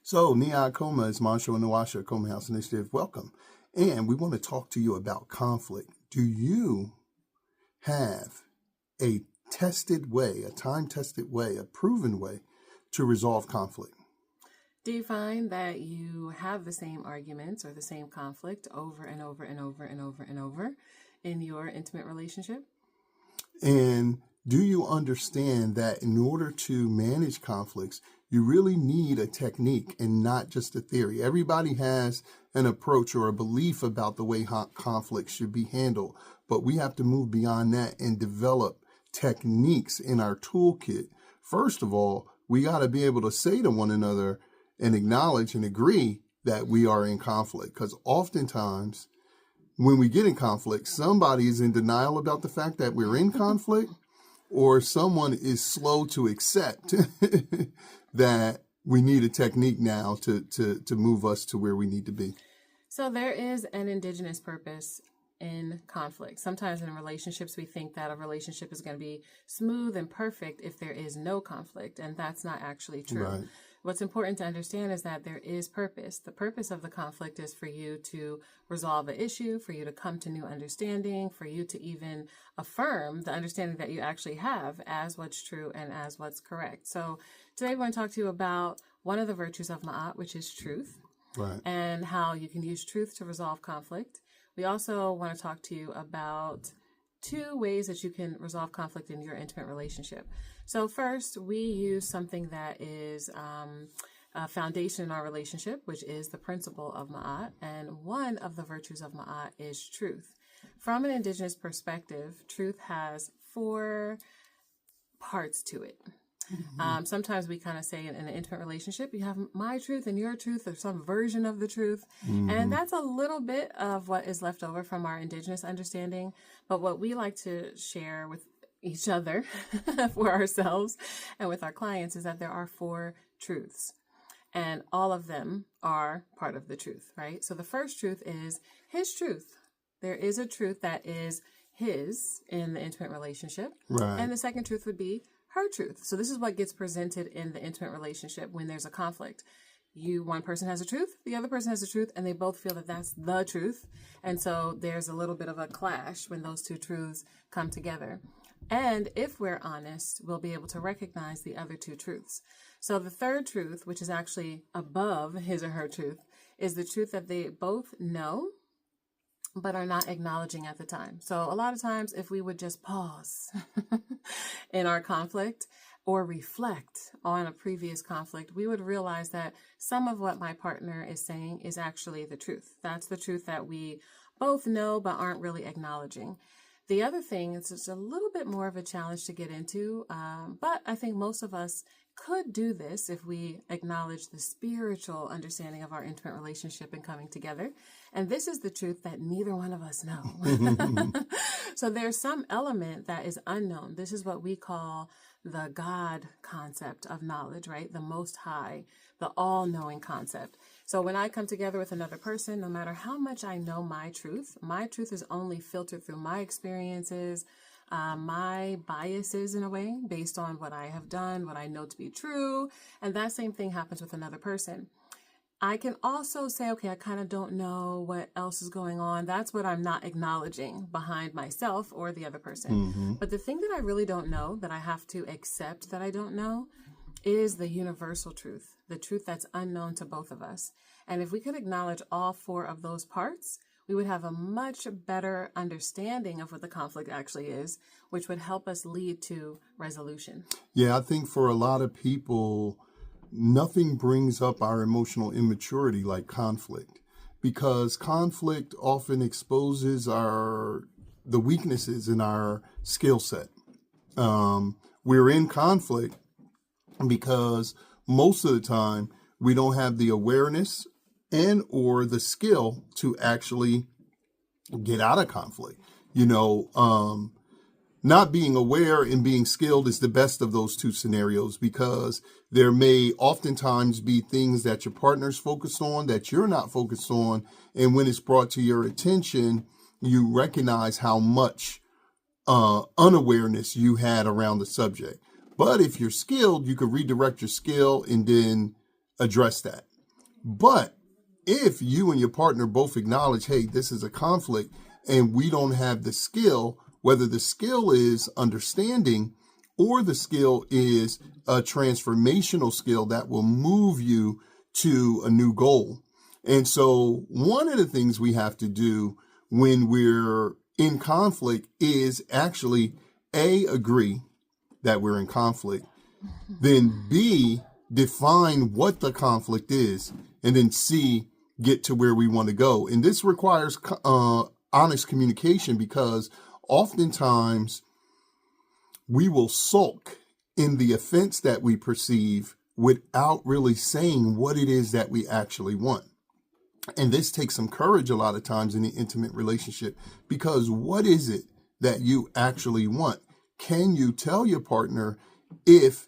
So, Nia Akoma is Marsha and Nawasha Akoma House Initiative. Welcome. And we want to talk to you about conflict. Do you have a tested way, a time-tested way, a proven way to resolve conflict? Do you find that you have the same arguments or the same conflict over and over and over and over and over in your intimate relationship? And do you understand that in order to manage conflicts, you really need a technique and not just a theory? Everybody has an approach or a belief about the way conflict should be handled, but we have to move beyond that and develop techniques in our toolkit. First of all, we got to be able to say to one another and acknowledge and agree that we are in conflict, because oftentimes when we get in conflict, somebody is in denial about the fact that we're in conflict, or someone is slow to accept that we need a technique now to move us to where we need to be. So there is an indigenous purpose in conflict. Sometimes in relationships, we think that a relationship is going to be smooth and perfect if there is no conflict, and that's not actually true. Right. What's important to understand is that there is purpose. The purpose of the conflict is for you to resolve an issue, for you to come to new understanding, for you to even affirm the understanding that you actually have as what's true and as what's correct. So today we're going to talk to you about one of the virtues of Ma'at, which is truth, Right. and how you can use truth to resolve conflict. We also want to talk to you about 2 ways that you can resolve conflict in your intimate relationship. So first, we use something that is a foundation in our relationship, which is the principle of Ma'at. And one of the virtues of Ma'at is truth. From an indigenous perspective, truth has 4 parts to it. Mm-hmm. Sometimes we kind of say in an intimate relationship, you have my truth and your truth, or some version of the truth. Mm-hmm. And that's a little bit of what is left over from our indigenous understanding. But what we like to share with each other, for ourselves and with our clients, is that there are 4 truths. And all of them are part of the truth, right? So the first truth is his truth. There is a truth that is his in the intimate relationship. Right. And the second truth would be her truth. So this is what gets presented in the intimate relationship when there's a conflict. One person has a truth, the other person has a truth, and they both feel that that's the truth. And so there's a little bit of a clash when those 2 truths come together. And if we're honest, we'll be able to recognize the other 2 truths. So the third truth, which is actually above his or her truth, is the truth that they both know but are not acknowledging at the time. So a lot of times, if we would just pause in our conflict or reflect on a previous conflict, we would realize that some of what my partner is saying is actually the truth. That's the truth that we both know but aren't really acknowledging. The other thing is it's a little bit more of a challenge to get into, but I think most of us could do this if we acknowledge the spiritual understanding of our intimate relationship and coming together. And this is the truth that neither one of us know. So there's some element that is unknown. This is what we call the God concept of knowledge, right? The Most High, the all-knowing concept. So when I come together with another person, no matter how much I know my truth is only filtered through my experiences, my biases in a way, based on what I have done, what I know to be true. And that same thing happens with another person. I can also say, okay, I kind of don't know what else is going on. That's what I'm not acknowledging behind myself or the other person. Mm-hmm. But the thing that I really don't know, that I have to accept that I don't know, is the universal truth, the truth that's unknown to both of us. And if we could acknowledge all 4 of those parts, we would have a much better understanding of what the conflict actually is, which would help us lead to resolution. Yeah, I think for a lot of people, nothing brings up our emotional immaturity like conflict, because conflict often exposes the weaknesses in our skill set. We're in conflict because most of the time we don't have the awareness and or the skill to actually get out of conflict. Not being aware and being skilled is the best of those 2 scenarios, because there may oftentimes be things that your partner's focused on that you're not focused on. And when it's brought to your attention, you recognize how much unawareness you had around the subject. But if you're skilled, you could redirect your skill and then address that. But if you and your partner both acknowledge, hey, this is a conflict and we don't have the skill, whether the skill is understanding or the skill is a transformational skill that will move you to a new goal. And so one of the things we have to do when we're in conflict is actually A, agree that we're in conflict, then B, define what the conflict is, and then C, get to where we want to go. And this requires honest communication, because oftentimes we will sulk in the offense that we perceive without really saying what it is that we actually want. And this takes some courage a lot of times in the intimate relationship, because what is it that you actually want? Can you tell your partner if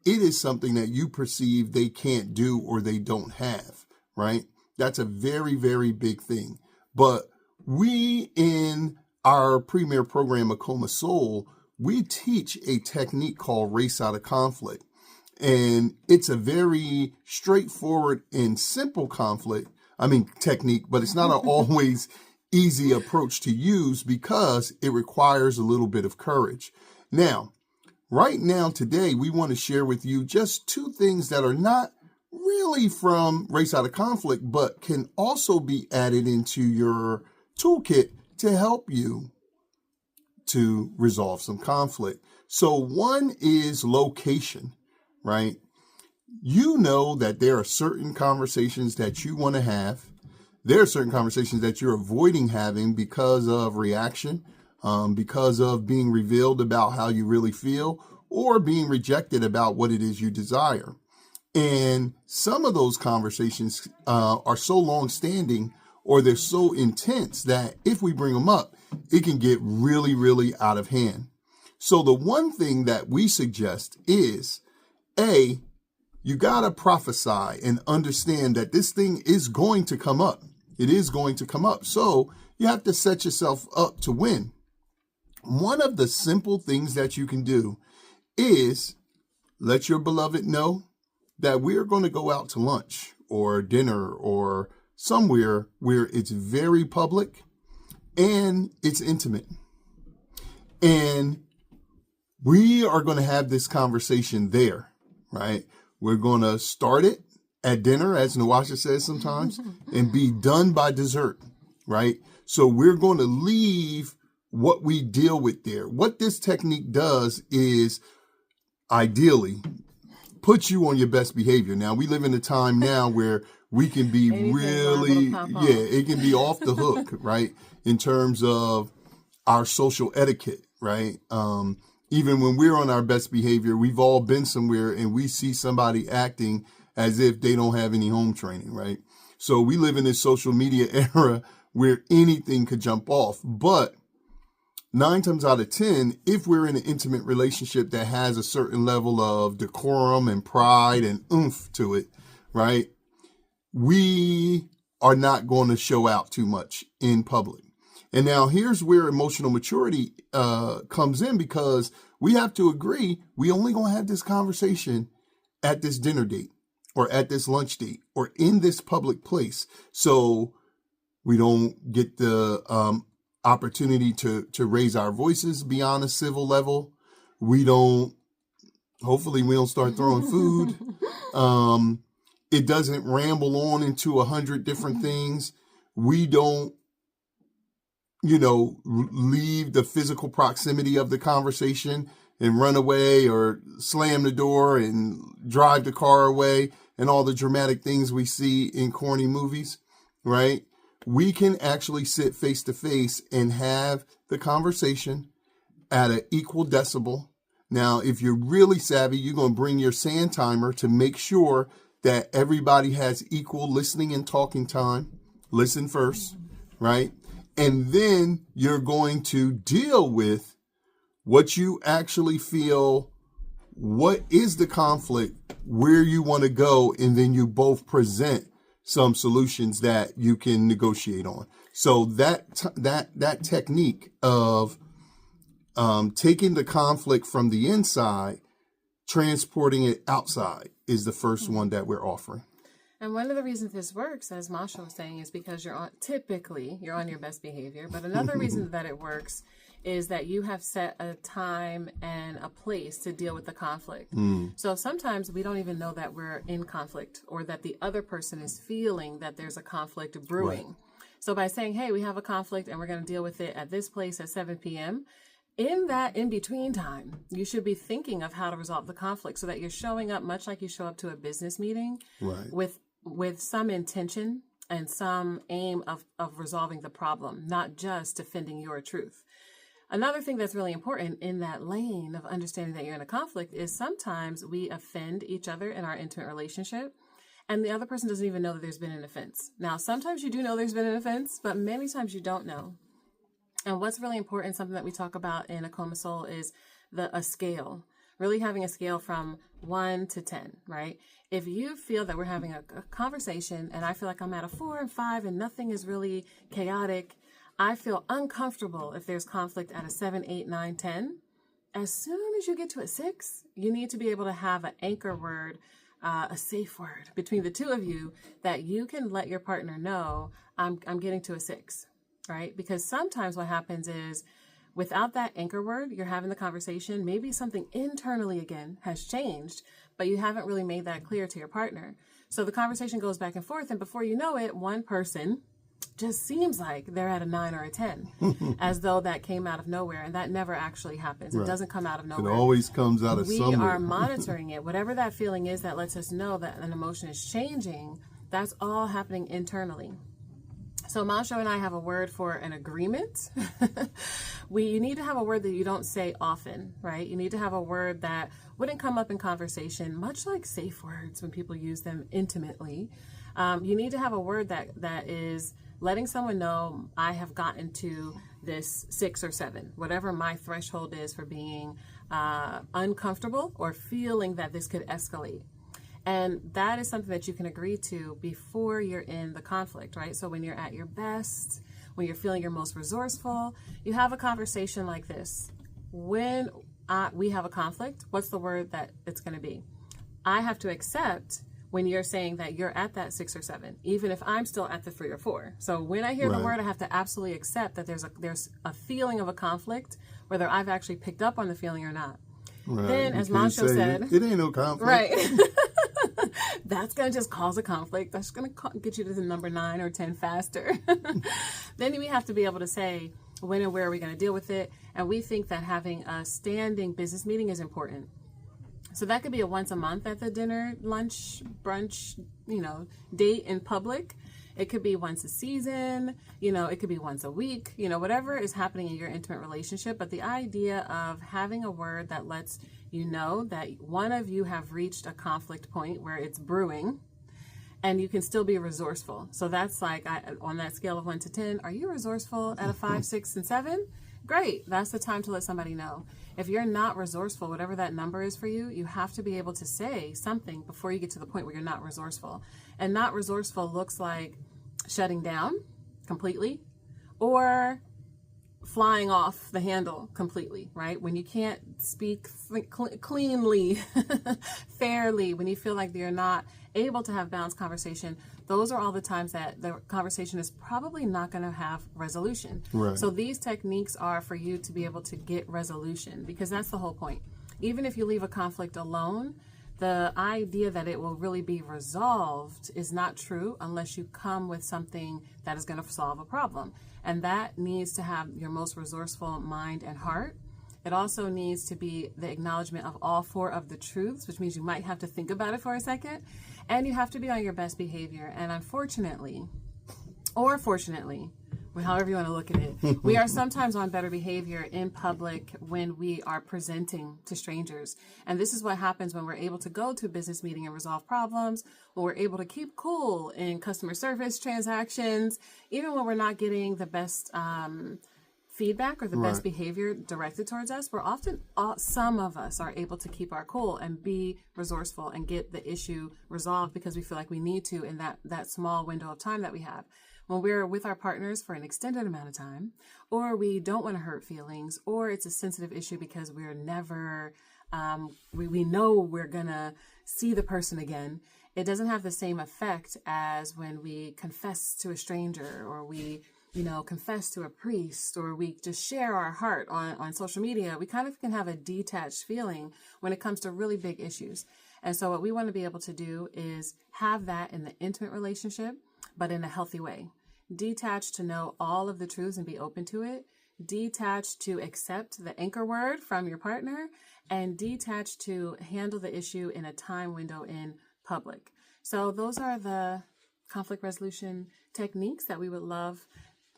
it is something that you perceive they can't do or they don't have, right? That's a very, very big thing. But we, in our premier program, Akoma SOUL, we teach a technique called race out of conflict. And it's a very straightforward and simple technique, but it's not an always easy approach to use because it requires a little bit of courage. Now, right now, today, we want to share with you just two things that are not really from Race Out of Conflict, but can also be added into your toolkit to help you to resolve some conflict. So one is location, right? You know that there are certain conversations that you want to have. There are certain conversations that you're avoiding having because of reaction, because of being revealed about how you really feel, or being rejected about what it is you desire. And some of those conversations are so long-standing, or they're so intense that if we bring them up, it can get really, really out of hand. So the one thing that we suggest is, A, you got to prophesy and understand that this thing is going to come up. It is going to come up. So you have to set yourself up to win. One of the simple things that you can do is let your beloved know that we're going to go out to lunch or dinner or somewhere where it's very public and it's intimate. And we are going to have this conversation there, right? We're going to start it at dinner, as Nawasha says sometimes, and be done by dessert, right? So we're going to leave what we deal with there. What this technique does is ideally put you on your best behavior. Now, we live in a time now where we can be it can be off the hook, right? In terms of our social etiquette, right? Even when we're on our best behavior, we've all been somewhere and we see somebody acting as if they don't have any home training, right? So we live in this social media era where anything could jump off. But 9 times out of 10, if we're in an intimate relationship that has a certain level of decorum and pride and oomph to it, right, we are not going to show out too much in public. And now here's where emotional maturity comes in, because we have to agree we only going to have this conversation at this dinner date or at this lunch date or in this public place. So we don't get the opportunity to raise our voices beyond a civil level. Hopefully we don't start throwing food. It doesn't ramble on into 100 different things. We don't, leave the physical proximity of the conversation and run away or slam the door and drive the car away and all the dramatic things we see in corny movies, right? We can actually sit face to face and have the conversation at an equal decibel. Now, if you're really savvy, you're going to bring your sand timer to make sure that everybody has equal listening and talking time. Listen first, right? And then you're going to deal with what you actually feel, what is the conflict, where you want to go, and then you both present some solutions that you can negotiate on. So that technique of taking the conflict from the inside, transporting it outside is the first one that we're offering. And one of the reasons this works, as Masha was saying, is because you're on your best behavior. But another reason that it works is that you have set a time and a place to deal with the conflict. So sometimes we don't even know that we're in conflict or that the other person is feeling that there's a conflict brewing. Right. So by saying, hey, we have a conflict and we're going to deal with it at this place at 7 p.m., in that in-between time, you should be thinking of how to resolve the conflict so that you're showing up much like you show up to a business meeting, right, with some intention and some aim of resolving the problem, not just defending your truth. Another thing that's really important in that lane of understanding that you're in a conflict is sometimes we offend each other in our intimate relationship, and the other person doesn't even know that there's been an offense. Now, sometimes you do know there's been an offense, but many times you don't know. And what's really important, something that we talk about in Akoma SOUL, is a scale. Really having a scale from 1 to 10, right? If you feel that we're having a conversation and I feel like I'm at a 4 and 5 and nothing is really chaotic, I feel uncomfortable if there's conflict at a 7, 8, 9, 10. As soon as you get to a 6, you need to be able to have an anchor word, a safe word between the two of you that you can let your partner know, I'm getting to a 6. Right? Because sometimes what happens is without that anchor word, you're having the conversation, maybe something internally again has changed, but you haven't really made that clear to your partner. So the conversation goes back and forth, and before you know it, one person just seems like they're at a 9 or a 10, as though that came out of nowhere, and that never actually happens. Right. It doesn't come out of nowhere. It always comes out of somewhere. We are monitoring it. Whatever that feeling is that lets us know that an emotion is changing, that's all happening internally. So Masha and I have a word for an agreement. You need to have a word that you don't say often, right? You need to have a word that wouldn't come up in conversation, much like safe words when people use them intimately. You need to have a word that is letting someone know I have gotten to this 6 or 7, whatever my threshold is for being uncomfortable or feeling that this could escalate. And that is something that you can agree to before you're in the conflict, right? So when you're at your best, when you're feeling your most resourceful, you have a conversation like this. When we have a conflict, what's the word that it's going to be? I have to accept when you're saying that you're at that 6 or 7, even if I'm still at the 3 or 4. So when I hear the word, I have to absolutely accept that there's a feeling of a conflict, whether I've actually picked up on the feeling or not. Right. Then, as Masha said, it ain't no conflict. Right. That's going to just cause a conflict. That's going to get you to the number 9 or 10 faster. Then we have to be able to say, when and where are we going to deal with it? And we think that having a standing business meeting is important. So that could be a once a month at the dinner, lunch, brunch, date in public. It could be once a season, it could be once a week, whatever is happening in your intimate relationship. But the idea of having a word that lets you know that one of you have reached a conflict point where it's brewing and you can still be resourceful. So that's like on that scale of 1 to 10, are you resourceful at a 5, 6, and 7? Great. That's the time to let somebody know. If you're not resourceful, whatever that number is for you, you have to be able to say something before you get to the point where you're not resourceful. And not resourceful looks like shutting down completely or flying off the handle completely, right? When you can't speak cleanly, fairly, when you feel like you're not able to have balanced conversation, those are all the times that the conversation is probably not going to have resolution. Right. So these techniques are for you to be able to get resolution, because that's the whole point. Even if you leave a conflict alone, the idea that it will really be resolved is not true unless you come with something that is going to solve a problem. And that needs to have your most resourceful mind and heart. It also needs to be the acknowledgement of all 4 of the truths, which means you might have to think about it for a second. And you have to be on your best behavior. And unfortunately, or fortunately, however you want to look at it, we are sometimes on better behavior in public when we are presenting to strangers. And this is what happens when we're able to go to a business meeting and resolve problems, when we're able to keep cool in customer service transactions, even when we're not getting the best feedback or the best behavior directed towards us. We're often, some of us are able to keep our cool and be resourceful and get the issue resolved because we feel like we need to in that small window of time that we have. When we're with our partners for an extended amount of time, or we don't want to hurt feelings, or it's a sensitive issue because we're never, we know we're going to see the person again. it doesn't have the same effect as when we confess to a stranger, or we, confess to a priest, or we just share our heart on social media. We kind of can have a detached feeling when it comes to really big issues. And so what we want to be able to do is have that in the intimate relationship, but in a healthy way. Detached to know all of the truths and be open to it. Detached to accept the anchor word from your partner, and detached to handle the issue in a time window in public. So those are the conflict resolution techniques that we would love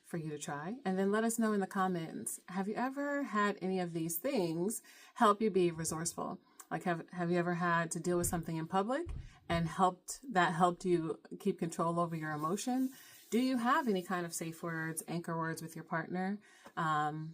for you to try. And then let us know in the comments, have you ever had any of these things help you be resourceful? Like, have you ever had to deal with something in public and helped you keep control over your emotion? Do you have any kind of safe words, anchor words with your partner? And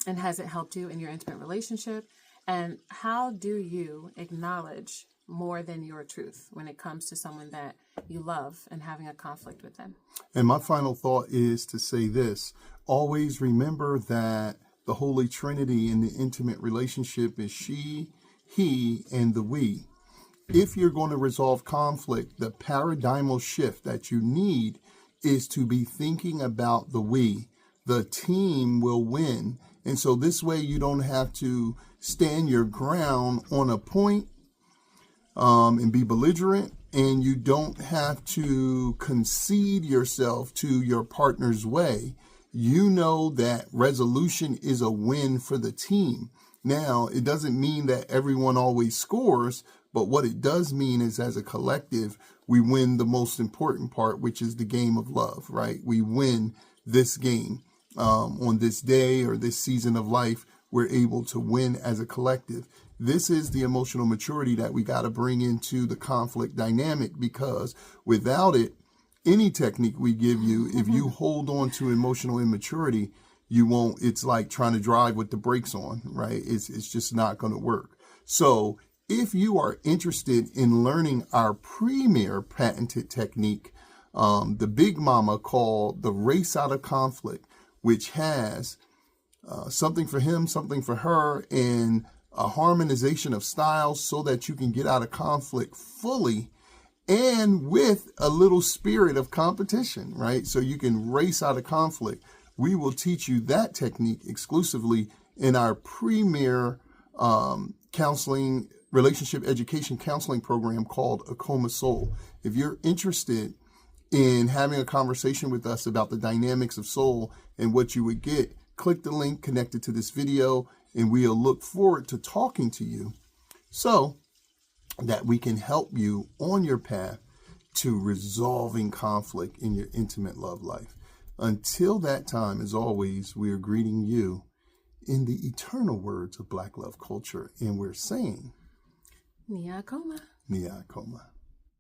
has it helped you in your intimate relationship? And how do you acknowledge more than your truth when it comes to someone that you love and having a conflict with them? And my final thought is to say this: always remember that the Holy Trinity in the intimate relationship is she, he, and the we. If you're going to resolve conflict, the paradigmal shift that you need is to be thinking about the we. The team will win. And so this way you don't have to stand your ground on a point and be belligerent, and you don't have to concede yourself to your partner's way. You know that resolution is a win for the team. Now, it doesn't mean that everyone always scores, but what it does mean is, as a collective, we win the most important part, which is the game of love, right? We win this game. On this day or this season of life, we're able to win as a collective. This is the emotional maturity that we got to bring into the conflict dynamic, because without it, any technique we give you, if you hold on to emotional immaturity, you won't. It's like trying to drive with the brakes on, right? It's just not going to work. So if you are interested in learning our premier patented technique, the Big Mama, called the Race Out of Conflict, which has something for him, something for her, and a harmonization of styles so that you can get out of conflict fully and with a little spirit of competition, right? So you can race out of conflict. We will teach you that technique exclusively in our premier counseling, relationship education counseling program called Akoma SOUL. If you're interested in having a conversation with us about the dynamics of soul and what you would get, click the link connected to this video, and we'll look forward to talking to you so that we can help you on your path to resolving conflict in your intimate love life. Until that time, as always, we are greeting you in the eternal words of Black love culture, and we're saying, Nia Akoma. Nia Akoma.